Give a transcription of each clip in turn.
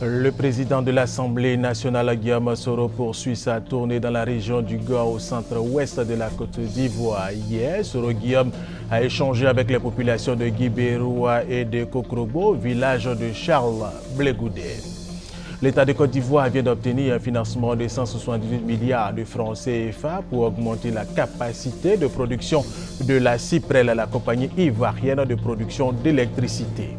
Le président de l'Assemblée nationale, Guillaume Soro, poursuit sa tournée dans la région du Gao, au centre-ouest de la Côte d'Ivoire. Hier, Soro Guillaume a échangé avec les populations de Guibéroua et de Kokrobo, village de Charles Blegoudé. L'État de Côte d'Ivoire vient d'obtenir un financement de 178 milliards de francs CFA pour augmenter la capacité de production de la Cyprel, la compagnie ivoirienne de production d'électricité.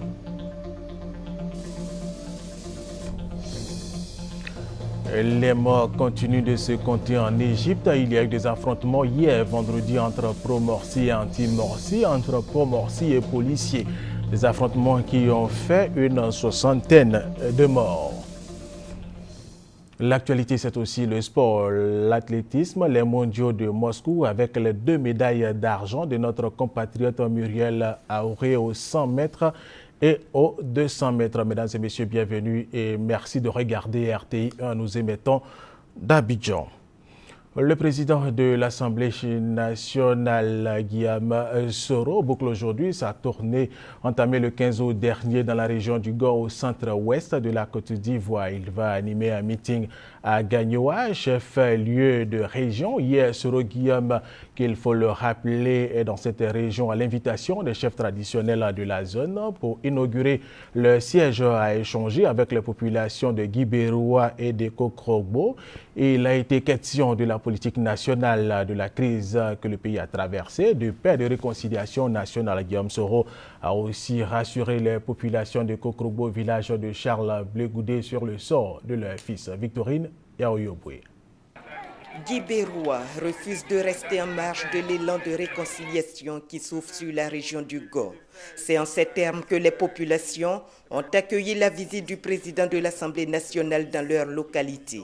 Les morts continuent de se compter en Égypte. Il y a eu des affrontements hier, vendredi, entre pro-Morsi et anti-Morsi, entre pro-Morsi et policiers. Des affrontements qui ont fait une soixantaine de morts. L'actualité, c'est aussi le sport, l'athlétisme, les mondiaux de Moscou avec les 2 médailles d'argent de notre compatriote Muriel Aouré aux 100 mètres et aux 200 mètres. Mesdames et messieurs, bienvenue et merci de regarder RTI 1. Nous émettons d'Abidjan. Le président de l'Assemblée nationale, Guillaume Soro, boucle aujourd'hui sa tournée entamée le 15 août dernier dans la région du Gao, au centre-ouest de la Côte d'Ivoire. Il va animer un meeting à Gagnoa, chef-lieu de région. Hier, Soro Guillaume, qu'il faut le rappeler, est dans cette région à l'invitation des chefs traditionnels de la zone pour inaugurer le siège à échanger avec les populations de Guibéroua et de Kokrobo. Il a été question de la politique nationale, de la crise que le pays a traversée, de paix et de réconciliation nationale. Guillaume Soro a aussi rassuré les populations de Kokrobo, village de Charles Blegoudé, sur le sort de leur fils Victorine Yaoyoboué. Guibéroua refuse de rester en marge de l'élan de réconciliation qui s'ouvre sur la région du Gao. C'est en ces termes que les populations ont accueilli la visite du président de l'Assemblée nationale dans leur localité.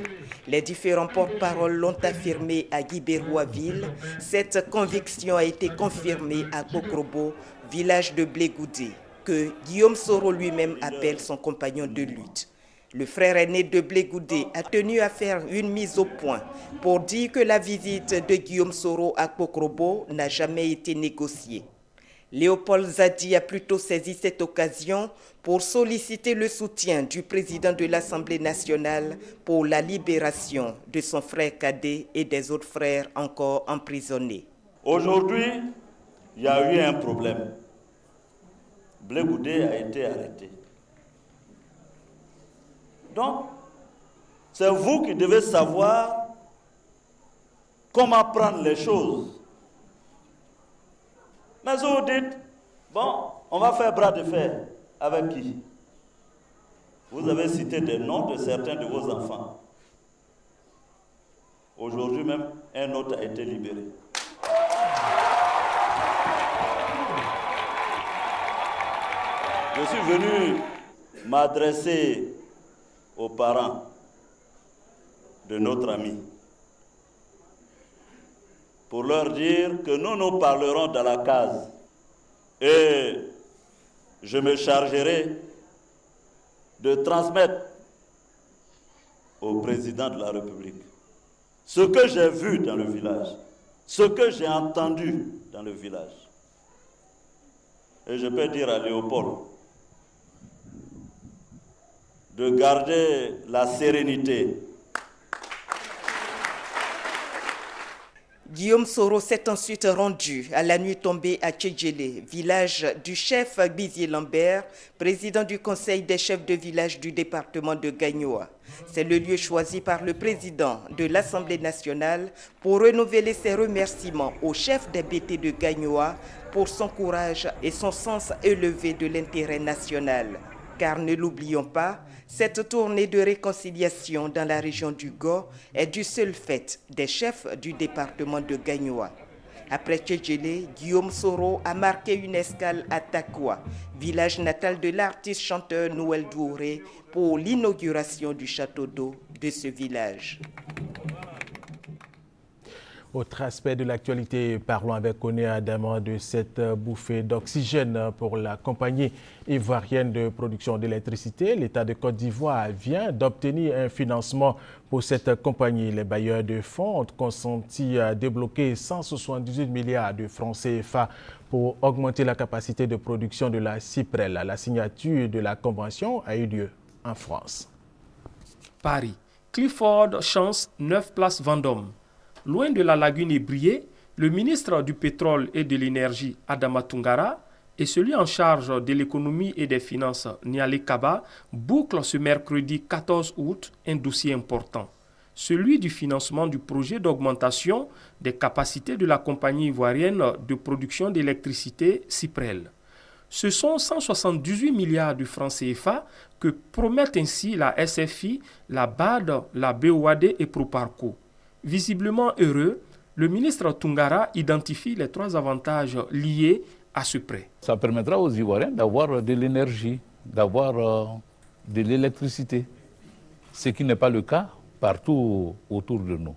Les différents porte-paroles l'ont affirmé à Guibéroua-Ville. Cette conviction a été confirmée à Kokrobo, village de Blegoudé, que Guillaume Soro lui-même appelle son compagnon de lutte. Le frère aîné de Blegoudé a tenu à faire une mise au point pour dire que la visite de Guillaume Soro à Kokrobo n'a jamais été négociée. Léopold Zadi a plutôt saisi cette occasion pour solliciter le soutien du président de l'Assemblée nationale pour la libération de son frère cadet et des autres frères encore emprisonnés. Aujourd'hui, il y a eu un problème. Blegoudé a été arrêté. Donc, c'est vous qui devez savoir comment prendre les choses. Mais vous dites, bon, on va faire bras de fer. Avec qui? Vous avez cité des noms de certains de vos enfants. Aujourd'hui même, un autre a été libéré. Je suis venu m'adresser aux parents de notre ami pour leur dire que nous parlerons dans la case et je me chargerai de transmettre au président de la République ce que j'ai vu dans le village, ce que j'ai entendu dans le village. Et je peux dire à Léopold de garder la sérénité. Guillaume Soro s'est ensuite rendu à la nuit tombée à Tchédjélé, village du chef Bizier Lambert, président du conseil des chefs de village du département de Gagnoa. C'est le lieu choisi par le président de l'Assemblée nationale pour renouveler ses remerciements au chef des BT de Gagnoa pour son courage et son sens élevé de l'intérêt national. Car ne l'oublions pas, cette tournée de réconciliation dans la région du Gao est du seul fait des chefs du département de Gagnoa. Après Tchédjélé, Guillaume Soro a marqué une escale à Takwa, village natal de l'artiste chanteur Noël Dououré, pour l'inauguration du château d'eau de ce village. Autre aspect de l'actualité, parlons avec Koné Adama de cette bouffée d'oxygène pour la compagnie ivoirienne de production d'électricité. L'État de Côte d'Ivoire vient d'obtenir un financement pour cette compagnie. Les bailleurs de fonds ont consenti à débloquer 178 milliards de francs CFA pour augmenter la capacité de production de la Cyprel. La signature de la convention a eu lieu en France. Paris. Clifford Chance, 9 place Vendôme. Loin de la lagune ébriée, le ministre du Pétrole et de l'Énergie, Adama Toungara, et celui en charge de l'économie et des finances, Niale Kaba, bouclent ce mercredi 14 août un dossier important. Celui du financement du projet d'augmentation des capacités de la compagnie ivoirienne de production d'électricité Cyprel. Ce sont 178 milliards de francs CFA que promettent ainsi la SFI, la BAD, la BOAD et Proparco. Visiblement heureux, le ministre Toungara identifie les 3 avantages liés à ce prêt. Ça permettra aux Ivoiriens d'avoir de l'énergie, d'avoir de l'électricité, ce qui n'est pas le cas partout autour de nous.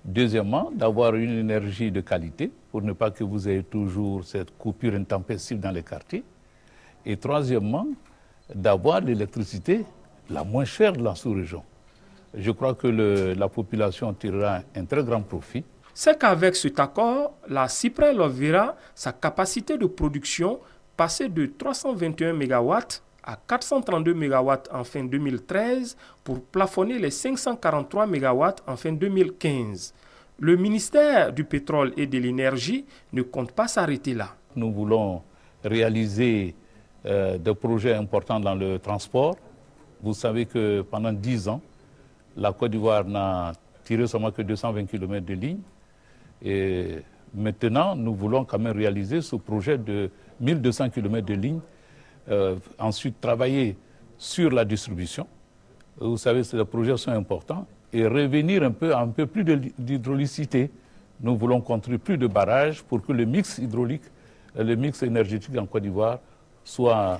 Deuxièmement, d'avoir une énergie de qualité pour ne pas que vous ayez toujours cette coupure intempestive dans les quartiers. Et troisièmement, d'avoir l'électricité la moins chère de la sous-région. Je crois que la population tirera un très grand profit. C'est qu'avec cet accord, la Cyprel verra sa capacité de production passer de 321 MW à 432 MW en fin 2013 pour plafonner les 543 MW en fin 2015. Le ministère du Pétrole et de l'Énergie ne compte pas s'arrêter là. Nous voulons réaliser des projets importants dans le transport. Vous savez que pendant 10 ans, la Côte d'Ivoire n'a tiré seulement que 220 km de ligne. Et maintenant, nous voulons quand même réaliser ce projet de 1200 km de ligne. Ensuite, travailler sur la distribution. Vous savez, ces projets sont importants. Et revenir un peu plus d'hydraulicité. Nous voulons construire plus de barrages pour que le mix hydraulique, le mix énergétique en Côte d'Ivoire soit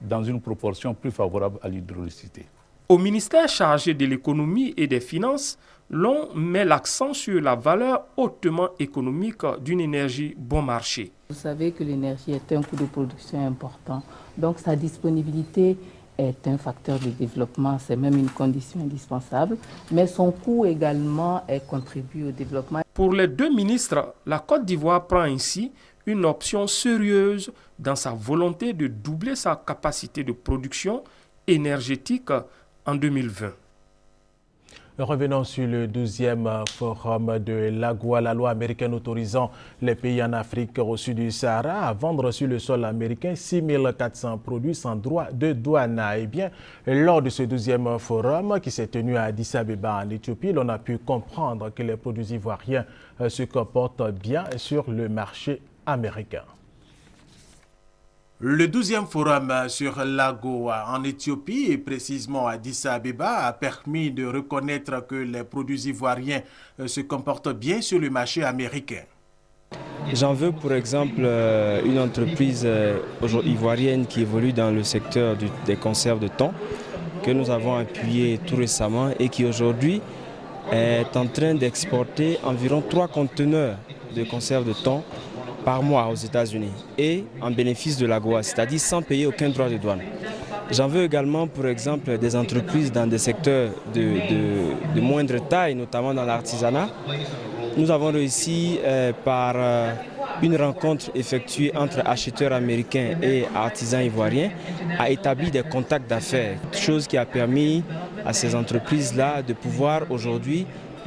dans une proportion plus favorable à l'hydraulicité. Au ministère chargé de l'économie et des finances, l'on met l'accent sur la valeur hautement économique d'une énergie bon marché. Vous savez que l'énergie est un coût de production important, donc sa disponibilité est un facteur de développement, c'est même une condition indispensable, mais son coût également contribue au développement. Pour les 2 ministres, la Côte d'Ivoire prend ainsi une option sérieuse dans sa volonté de doubler sa capacité de production énergétique en 2020. Revenons sur le 12e forum de l'AGOA, la loi américaine autorisant les pays en Afrique au sud du Sahara à vendre sur le sol américain 6400 produits sans droit de douane. Eh bien, lors de ce 12e forum qui s'est tenu à Addis Abeba en Éthiopie, l'on a pu comprendre que les produits ivoiriens se comportent bien sur le marché américain. Le 12e forum sur l'AGOA en Éthiopie et précisément à Addis Abeba a permis de reconnaître que les produits ivoiriens se comportent bien sur le marché américain. J'en veux pour exemple une entreprise ivoirienne qui évolue dans le secteur des conserves de thon que nous avons appuyé tout récemment et qui aujourd'hui est en train d'exporter environ 3 conteneurs de conserves de thon par mois aux États-Unis et en bénéfice de l'AGOA, c'est-à-dire sans payer aucun droit de douane. J'en veux également pour exemple des entreprises dans des secteurs de moindre taille, notamment dans l'artisanat. Nous avons réussi par une rencontre effectuée entre acheteurs américains et artisans ivoiriens à établir des contacts d'affaires, chose qui a permis à ces entreprises-là de pouvoir aujourd'hui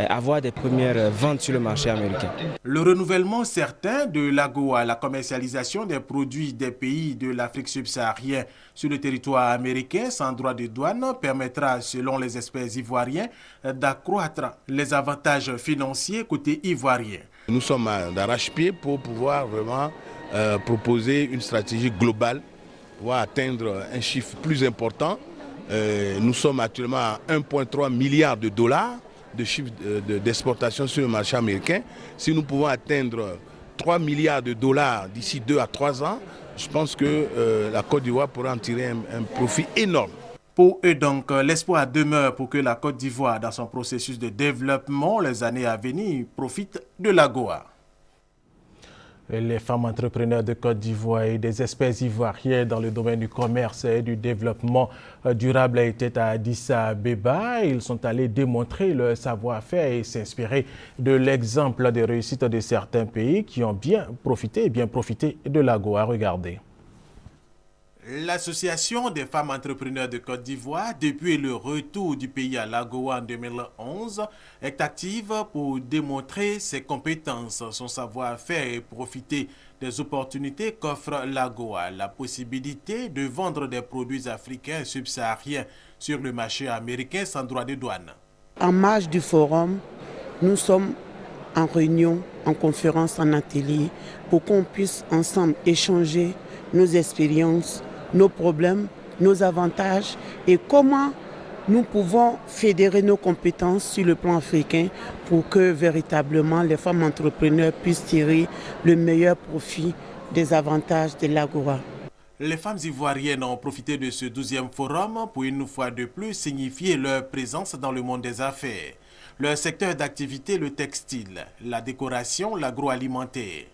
avoir des premières ventes sur le marché américain. Le renouvellement certain de l'AGOA, la commercialisation des produits des pays de l'Afrique subsaharienne sur le territoire américain sans droit de douane permettra, selon les experts ivoiriens, d'accroître les avantages financiers côté ivoirien. Nous sommes d'arrache-pied pour pouvoir vraiment proposer une stratégie globale pour atteindre un chiffre plus important. Nous sommes actuellement à 1,3 milliard de dollars de chiffre d'exportation sur le marché américain. Si nous pouvons atteindre 3 milliards de dollars d'ici 2 à 3 ans, je pense que la Côte d'Ivoire pourra en tirer un profit énorme. Pour eux donc, l'espoir demeure pour que la Côte d'Ivoire, dans son processus de développement les années à venir, profite de l'AGOA. Les femmes entrepreneurs de Côte d'Ivoire et des experts ivoiriens dans le domaine du commerce et du développement durable étaient à Addis Abeba. Ils sont allés démontrer leur savoir-faire et s'inspirer de l'exemple des réussites de certains pays qui ont bien profité de l'AGOA. Regardez. L'Association des femmes entrepreneurs de Côte d'Ivoire, depuis le retour du pays à l'AGOA en 2011, est active pour démontrer ses compétences, son savoir-faire et profiter des opportunités qu'offre l'AGOA, la possibilité de vendre des produits africains et subsahariens sur le marché américain sans droit de douane. En marge du forum, nous sommes en réunion, en conférence, en atelier, pour qu'on puisse ensemble échanger nos expériences, nos problèmes, nos avantages et comment nous pouvons fédérer nos compétences sur le plan africain pour que véritablement les femmes entrepreneurs puissent tirer le meilleur profit des avantages de l'AGOA. Les femmes ivoiriennes ont profité de ce 12e forum pour une fois de plus signifier leur présence dans le monde des affaires. Leur secteur d'activité, le textile, la décoration, l'agroalimentaire.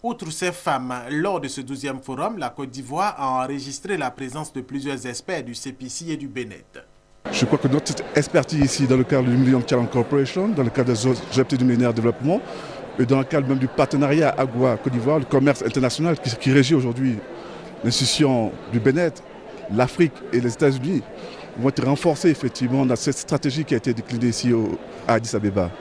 Outre ces femmes, lors de ce 12e forum, la Côte d'Ivoire a enregistré la présence de plusieurs experts du CPC et du Bénet. Je crois que notre expertise ici, dans le cadre du Millennium Challenge Corporation, dans le cadre des objectifs du millénaire de développement, et dans le cadre même du partenariat AGOA Côte d'Ivoire, le commerce international qui régit aujourd'hui l'institution du Bénet, l'Afrique et les États-Unis, vont être renforcés effectivement dans cette stratégie qui a été déclinée ici à Addis Abeba.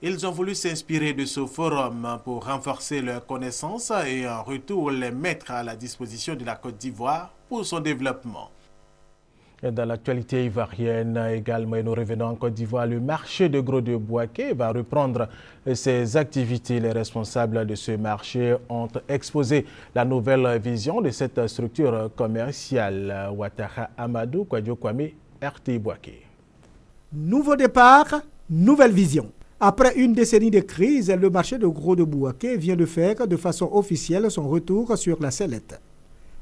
Ils ont voulu s'inspirer de ce forum pour renforcer leurs connaissances et en retour les mettre à la disposition de la Côte d'Ivoire pour son développement. Et dans l'actualité ivoirienne également, et nous revenons en Côte d'Ivoire, le marché de gros de Bouaké va reprendre ses activités. Les responsables de ce marché ont exposé la nouvelle vision de cette structure commerciale. Ouattara Amadou, Kwadjo Kwame, RT Bouaké. Nouveau départ, nouvelle vision. Après une décennie de crise, le marché de gros de Bouaké vient de faire de façon officielle son retour sur la sellette.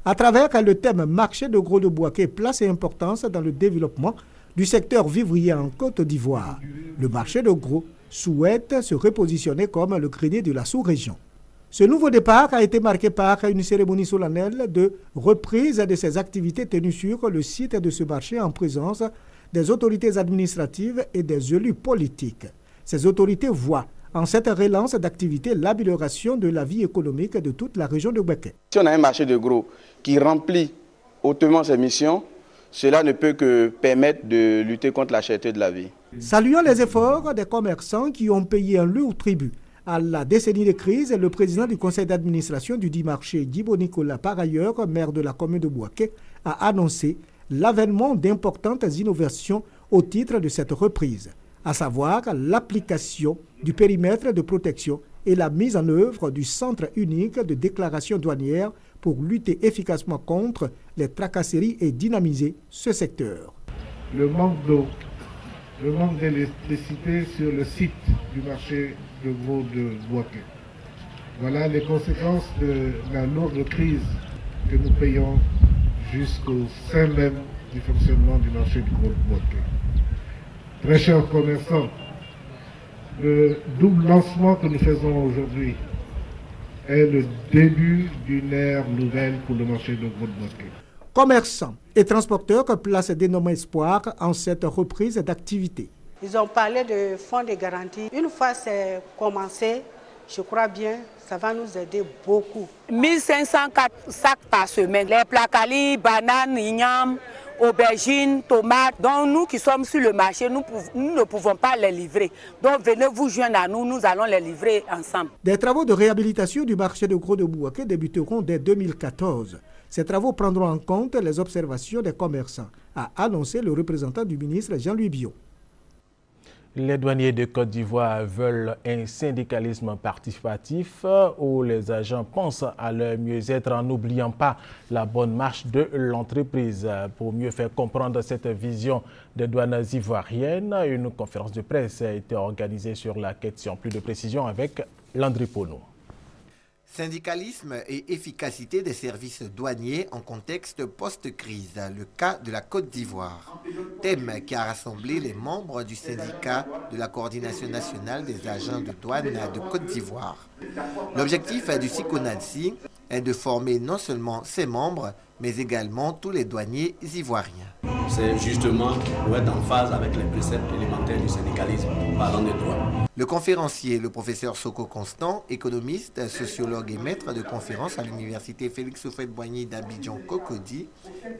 À travers le thème marché de gros de Bouaké, place et importance dans le développement du secteur vivrier en Côte d'Ivoire, le marché de gros souhaite se repositionner comme le grenier de la sous-région. Ce nouveau départ a été marqué par une cérémonie solennelle de reprise de ses activités tenues sur le site de ce marché en présence des autorités administratives et des élus politiques. Ces autorités voient en cette relance d'activité l'amélioration de la vie économique de toute la région de Bouaké. Si on a un marché de gros qui remplit hautement ses missions, cela ne peut que permettre de lutter contre la cherté de la vie. Saluant les efforts des commerçants qui ont payé un lourd tribut à la décennie de crise, le président du conseil d'administration du dit marché, Djibo Nicolas, par ailleurs maire de la commune de Bouaké, a annoncé l'avènement d'importantes innovations au titre de cette reprise, à savoir l'application du périmètre de protection et la mise en œuvre du centre unique de déclaration douanière pour lutter efficacement contre les tracasseries et dynamiser ce secteur. Le manque d'eau, le manque d'électricité sur le site du marché de gros de Bouaké. Voilà les conséquences de la lourde crise que nous payons jusqu'au sein même du fonctionnement du marché du gros de Bouaké. Très chers commerçants, le double lancement que nous faisons aujourd'hui est le début d'une ère nouvelle pour le marché de gros de Bouaké. Commerçants et transporteurs placent d'énormes espoirs en cette reprise d'activité. Ils ont parlé de fonds de garantie. Une fois c'est commencé, je crois bien, ça va nous aider beaucoup. 1500 sacs par semaine. Les placalis, bananes, ignames, aubergines, tomates. Donc nous qui sommes sur le marché, nous ne pouvons pas les livrer. Donc venez vous joindre à nous, nous allons les livrer ensemble. Des travaux de réhabilitation du marché de gros de Bouaké débuteront dès 2014. Ces travaux prendront en compte les observations des commerçants, a annoncé le représentant du ministre Jean-Louis Biot. Les douaniers de Côte d'Ivoire veulent un syndicalisme participatif où les agents pensent à leur mieux-être en n'oubliant pas la bonne marche de l'entreprise. Pour mieux faire comprendre cette vision des douanes ivoiriennes, une conférence de presse a été organisée sur la question. Plus de précisions avec Landry Pono. Syndicalisme et efficacité des services douaniers en contexte post-crise, le cas de la Côte d'Ivoire. Thème qui a rassemblé les membres du syndicat de la coordination nationale des agents de douane de Côte d'Ivoire. L'objectif du SICONADSI est de former non seulement ses membres, mais également tous les douaniers ivoiriens. C'est justement pour être en phase avec les préceptes élémentaires du syndicalisme, parlant des droits. Le conférencier, le professeur Soko Constant, économiste, sociologue et maître de conférences à l'université Félix Houphouët-Boigny d'Abidjan-Cocody,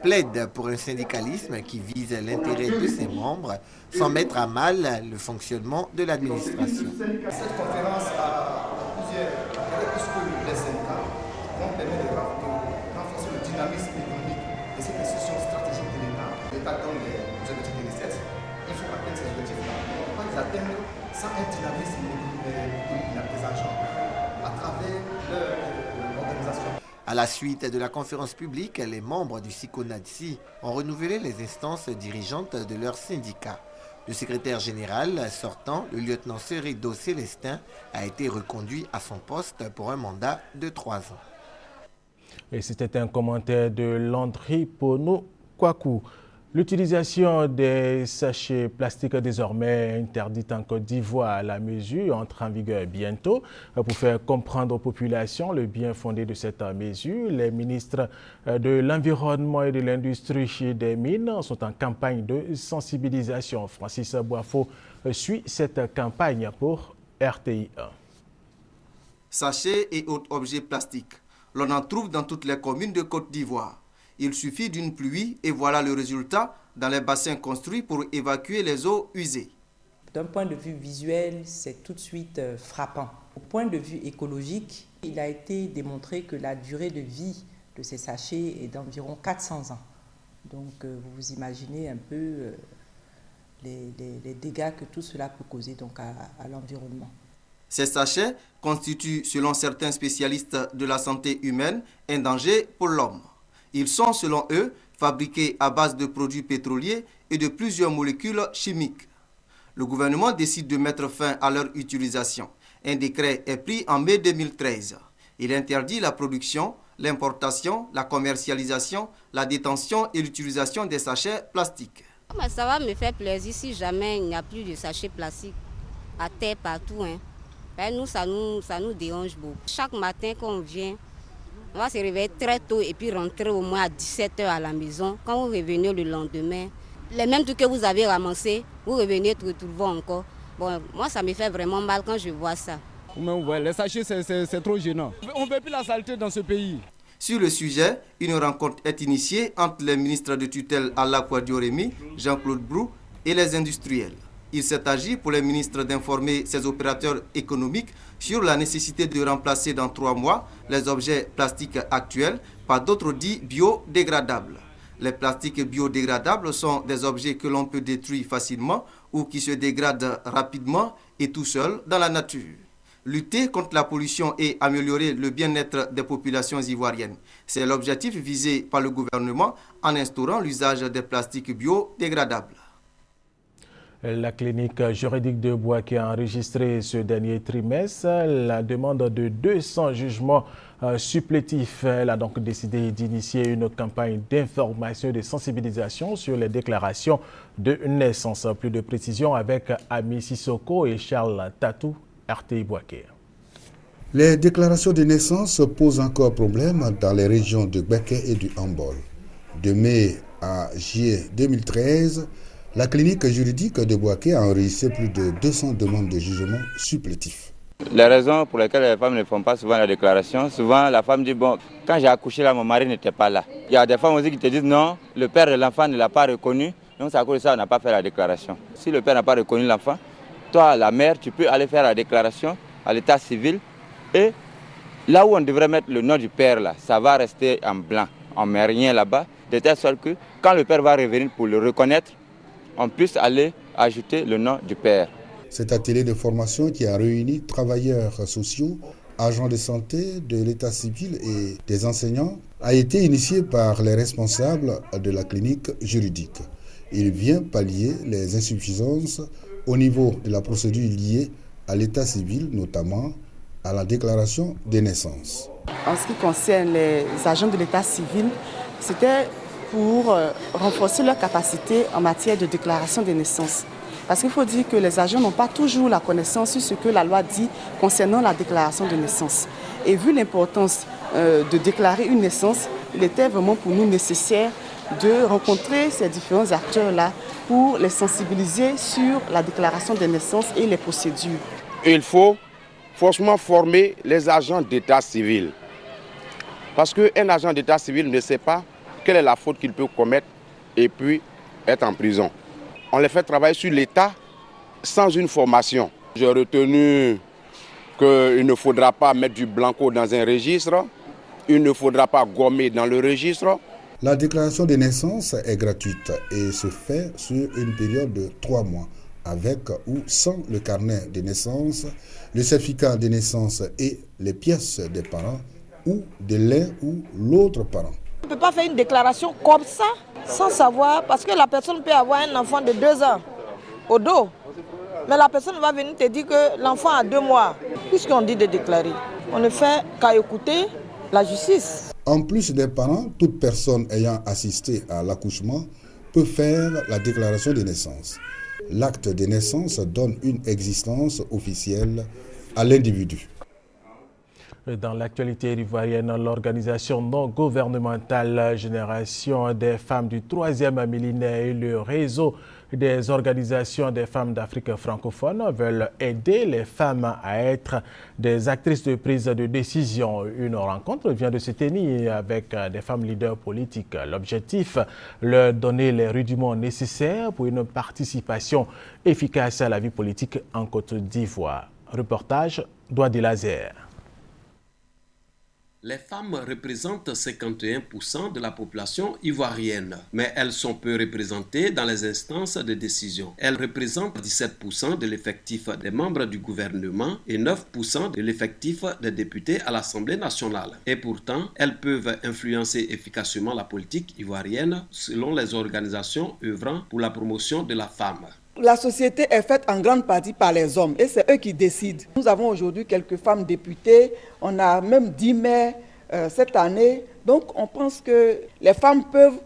plaide pour un syndicalisme qui vise l'intérêt de ses membres sans mettre à mal le fonctionnement de l'administration. Cette conférence a plusieurs intérêts puisque les syndicats vont permettre de renforcer le dynamisme économique de cette institution stratégique de l'État. L'État donne les objectifs de recettes. Il faut atteindre ces objectifs-là. On ne peut pas les atteindre sans un dynamisme des agents à travers l'organisation. À la suite de la conférence publique, les membres du SICONADSI ont renouvelé les instances dirigeantes de leur syndicat. Le secrétaire général sortant, le lieutenant Serido Célestin, a été reconduit à son poste pour un mandat de 3 ans. Et c'était un commentaire de Landry Pono Kwaku. L'utilisation des sachets plastiques désormais interdite en Côte d'Ivoire. La mesure entre en vigueur bientôt. Pour faire comprendre aux populations le bien fondé de cette mesure, les ministres de l'Environnement et de l'Industrie et des Mines sont en campagne de sensibilisation. Francis Boifo suit cette campagne pour RTI 1. Sachets et autres objets plastiques. L'on en trouve dans toutes les communes de Côte d'Ivoire. Il suffit d'une pluie et voilà le résultat dans les bassins construits pour évacuer les eaux usées. D'un point de vue visuel, c'est tout de suite frappant. Au point de vue écologique, il a été démontré que la durée de vie de ces sachets est d'environ 400 ans. Donc vous vous imaginez un peu les dégâts que tout cela peut causer donc à l'environnement. Ces sachets constituent, selon certains spécialistes de la santé humaine, un danger pour l'homme. Ils sont, selon eux, fabriqués à base de produits pétroliers et de plusieurs molécules chimiques. Le gouvernement décide de mettre fin à leur utilisation. Un décret est pris en mai 2013. Il interdit la production, l'importation, la commercialisation, la détention et l'utilisation des sachets plastiques. Ça va me faire plaisir si jamais il n'y a plus de sachets plastiques à terre partout. Nous, ça nous dérange beaucoup. Chaque matin quand on vient, on va se réveiller très tôt et puis rentrer au moins à 17h à la maison. Quand vous revenez le lendemain, les mêmes trucs que vous avez ramassés, vous revenez tout encore. Bon, moi, ça me fait vraiment mal quand je vois ça. Les sachets, c'est trop gênant. On ne veut plus la saleté dans ce pays. Sur le sujet, une rencontre est initiée entre les ministres de tutelle Alla Kouadio-Rémy, Jean-Claude Brou et les industriels. Il s'est agi pour les ministres d'informer ces opérateurs économiques sur la nécessité de remplacer dans 3 mois les objets plastiques actuels par d'autres dits biodégradables. Les plastiques biodégradables sont des objets que l'on peut détruire facilement ou qui se dégradent rapidement et tout seul dans la nature. Lutter contre la pollution et améliorer le bien-être des populations ivoiriennes. C'est l'objectif visé par le gouvernement en instaurant l'usage des plastiques biodégradables. La clinique juridique de Bouaké a enregistré ce dernier trimestre la demande de 200 jugements supplétifs. Elle a donc décidé d'initier une campagne d'information et de sensibilisation sur les déclarations de naissance. Plus de précisions avec Ami Sissoko et Charles Tatou, RTI Bouaké. Les déclarations de naissance posent encore problème dans les régions de Bouaké et du Hambol. De mai à juillet 2013, la clinique juridique de Bouaké a enregistré plus de 200 demandes de jugement supplétifs. Les raisons pour lesquelles les femmes ne font pas souvent la déclaration, souvent la femme dit, bon, quand j'ai accouché là, mon mari n'était pas là. Il y a des femmes aussi qui te disent, non, le père de l'enfant ne l'a pas reconnu, donc c'est à cause de ça qu'on n'a pas fait la déclaration. Si le père n'a pas reconnu l'enfant, toi, la mère, tu peux aller faire la déclaration à l'état civil et là où on devrait mettre le nom du père, là, ça va rester en blanc. On ne met rien là-bas, de telle sorte que quand le père va revenir pour le reconnaître, on puisse aller ajouter le nom du père. Cet atelier de formation qui a réuni travailleurs sociaux, agents de santé, de l'état civil et des enseignants a été initié par les responsables de la clinique juridique. Il vient pallier les insuffisances au niveau de la procédure liée à l'état civil, notamment à la déclaration des naissances. En ce qui concerne les agents de l'état civil, c'était pour renforcer leur capacité en matière de déclaration des naissances. Parce qu'il faut dire que les agents n'ont pas toujours la connaissance sur ce que la loi dit concernant la déclaration de naissance. Et vu l'importance de déclarer une naissance, il était vraiment pour nous nécessaire de rencontrer ces différents acteurs-là pour les sensibiliser sur la déclaration des naissances et les procédures. Il faut forcément former les agents d'état civil. Parce qu'un agent d'état civil ne sait pas quelle est la faute qu'il peut commettre et puis être en prison. On les fait travailler sur l'état sans une formation. J'ai retenu qu'il ne faudra pas mettre du blanco dans un registre, il ne faudra pas gommer dans le registre. La déclaration de naissance est gratuite et se fait sur une période de 3 mois, avec ou sans le carnet de naissance, le certificat de naissance et les pièces des parents ou de l'un ou l'autre parent. On ne peut pas faire une déclaration comme ça, sans savoir, parce que la personne peut avoir un enfant de 2 ans au dos, mais la personne va venir te dire que l'enfant a 2 mois, puisqu'on dit de déclarer. On ne fait qu'à écouter la justice. En plus des parents, toute personne ayant assisté à l'accouchement peut faire la déclaration de naissance. L'acte de naissance donne une existence officielle à l'individu. Dans l'actualité ivoirienne, l'organisation non gouvernementale Génération des femmes du 3e millénaire et le réseau des organisations des femmes d'Afrique francophone veulent aider les femmes à être des actrices de prise de décision. Une rencontre vient de se tenir avec des femmes leaders politiques. L'objectif, leur donner les rudiments nécessaires pour une participation efficace à la vie politique en Côte d'Ivoire. Reportage Douadi Lazer. Les femmes représentent 51% de la population ivoirienne, mais elles sont peu représentées dans les instances de décision. Elles représentent 17% de l'effectif des membres du gouvernement et 9% de l'effectif des députés à l'Assemblée nationale. Et pourtant, elles peuvent influencer efficacement la politique ivoirienne selon les organisations œuvrant pour la promotion de la femme. La société est faite en grande partie par les hommes et c'est eux qui décident. Nous avons aujourd'hui quelques femmes députées, on a même 10 maires cette année. Donc on pense que les femmes peuvent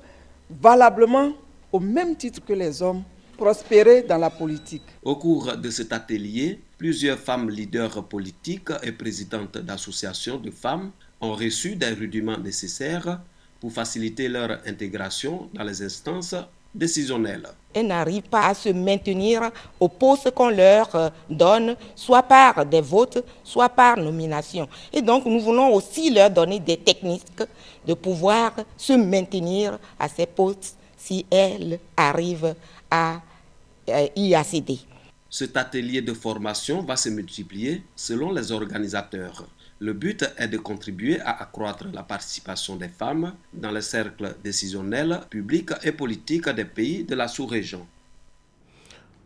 valablement, au même titre que les hommes, prospérer dans la politique. Au cours de cet atelier, plusieurs femmes leaders politiques et présidentes d'associations de femmes ont reçu des rudiments nécessaires pour faciliter leur intégration dans les instances décisionnelles. Elles n'arrivent pas à se maintenir au poste qu'on leur donne, soit par des votes, soit par nomination. Et donc nous voulons aussi leur donner des techniques de pouvoir se maintenir à ces postes si elles arrivent à y accéder. Cet atelier de formation va se multiplier selon les organisateurs. Le but est de contribuer à accroître la participation des femmes dans les cercles décisionnels, publics et politiques des pays de la sous-région.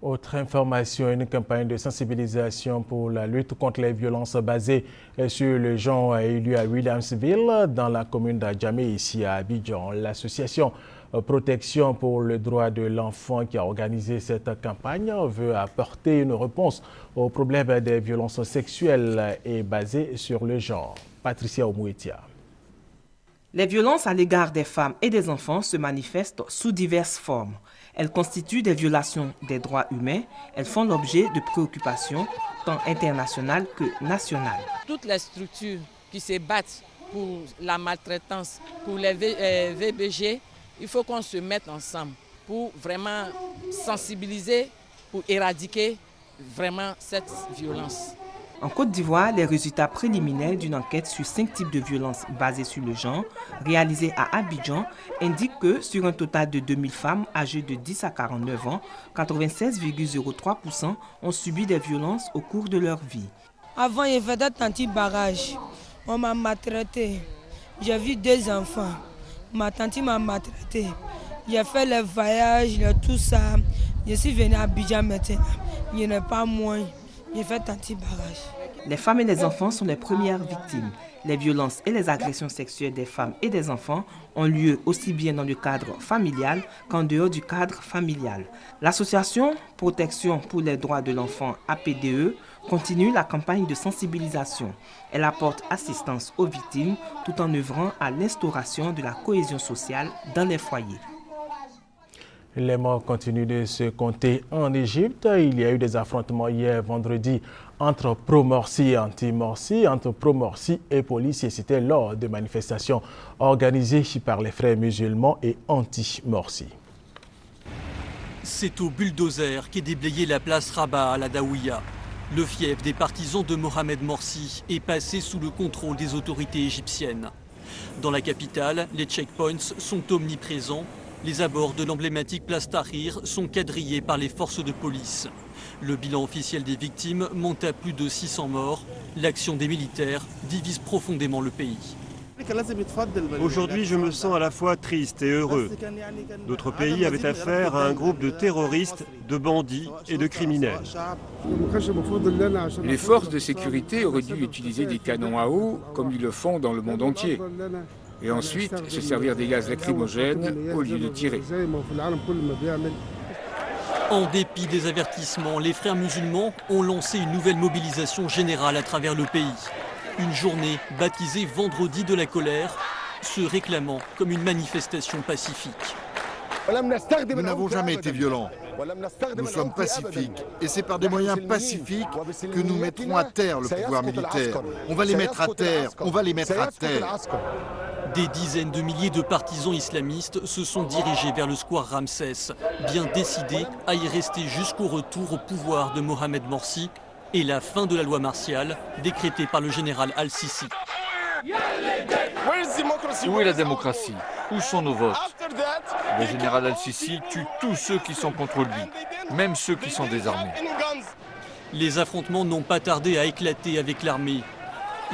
Autre information, une campagne de sensibilisation pour la lutte contre les violences basées sur le genre a eu lieu à Williamsville, dans la commune d'Adjamé, ici à Abidjan. L'association Protection pour le droit de l'enfant qui a organisé cette campagne veut apporter une réponse au problème des violences sexuelles et basées sur le genre. Patricia Omouetia. Les violences à l'égard des femmes et des enfants se manifestent sous diverses formes. Elles constituent des violations des droits humains. Elles font l'objet de préoccupations tant internationales que nationales. Toutes les structures qui se battent pour la maltraitance, pour les VBG, il faut qu'on se mette ensemble pour vraiment sensibiliser, pour éradiquer vraiment cette violence. En Côte d'Ivoire, les résultats préliminaires d'une enquête sur 5 types de violences basées sur le genre, réalisée à Abidjan, indiquent que sur un total de 2000 femmes âgées de 10 à 49 ans, 96,03% ont subi des violences au cours de leur vie. Avant, il y avait des anti-barrages. On m'a maltraité. J'ai vu 2 enfants. Ma tante m'a maltraité. J'ai fait les voyages, tout ça. Je suis venu à Abidjan maintenant. Il n'est pas moins. J'ai fait anti-barrage. Les femmes et les enfants sont les premières victimes. Les violences et les agressions sexuelles des femmes et des enfants ont lieu aussi bien dans le cadre familial qu'en dehors du cadre familial. L'association Protection pour les droits de l'enfant APDE continue la campagne de sensibilisation. Elle apporte assistance aux victimes tout en œuvrant à l'instauration de la cohésion sociale dans les foyers. Les morts continuent de se compter en Égypte. Il y a eu des affrontements hier vendredi entre pro-Morsi et anti-Morsi, entre pro-Morsi et policiers. C'était lors de manifestations organisées par les frères musulmans et anti-Morsi. C'est au bulldozer qui déblayait la place Rabat à la Daouya. Le fief des partisans de Mohamed Morsi est passé sous le contrôle des autorités égyptiennes. Dans la capitale, les checkpoints sont omniprésents. Les abords de l'emblématique place Tahrir sont quadrillés par les forces de police. Le bilan officiel des victimes monte à plus de 600 morts. L'action des militaires divise profondément le pays. Aujourd'hui, je me sens à la fois triste et heureux. Notre pays avait affaire à un groupe de terroristes, de bandits et de criminels. Les forces de sécurité auraient dû utiliser des canons à eau comme ils le font dans le monde entier. Et ensuite se servir des gaz lacrymogènes au lieu de tirer. En dépit des avertissements, les frères musulmans ont lancé une nouvelle mobilisation générale à travers le pays. Une journée baptisée Vendredi de la colère, se réclamant comme une manifestation pacifique. Nous n'avons jamais été violents. Nous sommes pacifiques et c'est par des moyens pacifiques que nous mettrons à terre le pouvoir militaire. On va les mettre à terre, on va les mettre à terre. Des dizaines de milliers de partisans islamistes se sont dirigés vers le square Ramsès, bien décidés à y rester jusqu'au retour au pouvoir de Mohamed Morsi et la fin de la loi martiale décrétée par le général Al-Sisi. Où est la démocratie? Où sont nos votes? Le général Al-Sisi tue tous ceux qui sont contre lui, même ceux qui sont désarmés. Les affrontements n'ont pas tardé à éclater avec l'armée.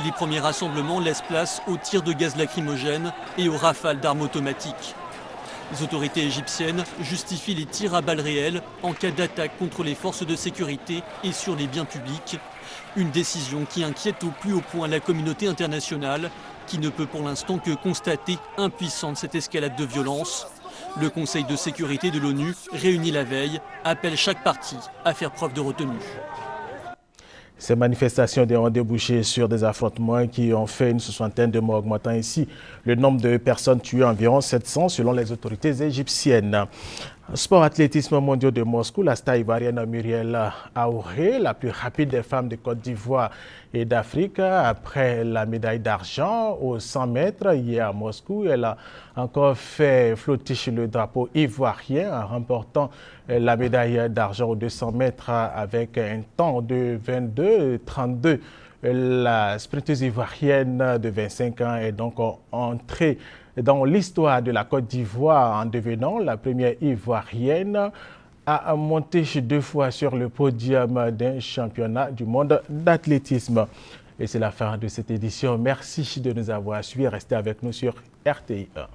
Les premiers rassemblements laissent place aux tirs de gaz lacrymogène et aux rafales d'armes automatiques. Les autorités égyptiennes justifient les tirs à balles réelles en cas d'attaque contre les forces de sécurité et sur les biens publics. Une décision qui inquiète au plus haut point la communauté internationale, qui ne peut pour l'instant que constater impuissante cette escalade de violence. Le Conseil de sécurité de l'ONU, réuni la veille, appelle chaque partie à faire preuve de retenue. Ces manifestations ont débouché sur des affrontements qui ont fait une soixantaine de morts, augmentant ainsi le nombre de personnes tuées à environ 700 selon les autorités égyptiennes. Sport athlétisme mondial de Moscou, la star ivoirienne Muriel Aouré, la plus rapide des femmes de Côte d'Ivoire et d'Afrique, après la médaille d'argent aux 100 mètres hier à Moscou. Elle a encore fait flotter le drapeau ivoirien en remportant la médaille d'argent aux 200 mètres avec un temps de 22,32. La sprinteuse ivoirienne de 25 ans est donc entrée dans l'histoire de la Côte d'Ivoire en devenant la première ivoirienne à monter 2 fois sur le podium d'un championnat du monde d'athlétisme. Et c'est la fin de cette édition. Merci de nous avoir suivis. Restez avec nous sur RTI 1.